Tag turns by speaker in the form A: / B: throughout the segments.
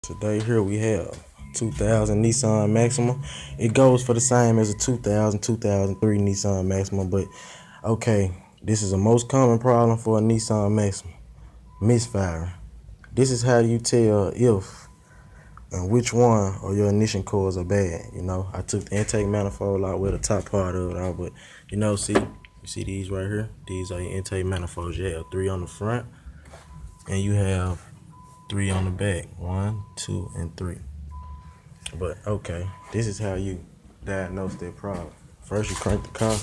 A: Today here we have 2000 Nissan Maxima. It goes for the same as a 2003 Nissan Maxima, but okay, this is the most common problem for a Nissan Maxima: misfiring. This is how you tell if and which one of your ignition coils are bad. I took the intake manifold out with the top part of it out, but you see these right here? These are your intake manifolds. You have 3 on the front and you have 3 on the back. 1, 2, and 3. But okay, this is how you diagnose that problem. First, you crank the car.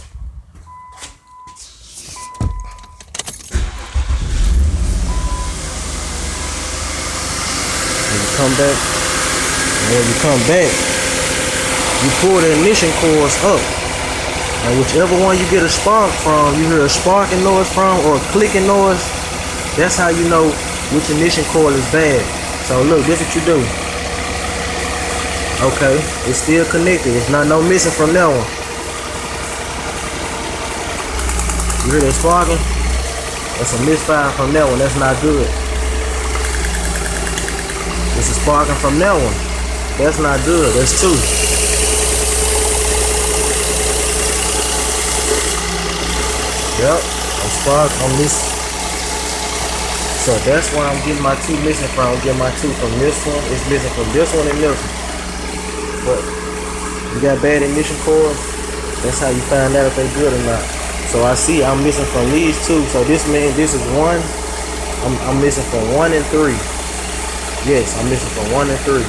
A: When you come back, you pull the ignition coils up. And whichever one you get a spark from, you hear a sparking noise from or a clicking noise, that's how you know which ignition coil is bad. So look, this is what you do. Okay, it's still connected. It's not no missing from that one. You hear that sparking? That's a misfire from that one. That's not good. This is sparking from that one. That's not good. That's 2. Yep, I'm sparking on this. So that's why I'm getting my 2 missing from. I'm getting my 2 from this one. It's missing from this one and this one. But you got bad ignition coils, that's how you find out if they good or not. So I see I'm missing from these 2. So this means this is 1. I'm missing from 1 and 3. Yes, I'm missing from 1 and 3.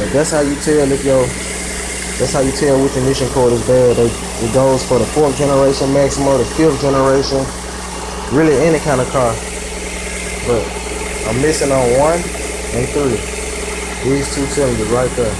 A: But that's how you tell that's how you tell which ignition coil is bad. It goes for the 4th generation Maxima, the 5th generation, really any kind of car. But I'm missing on 1 and 3. These 2 cylinders right there.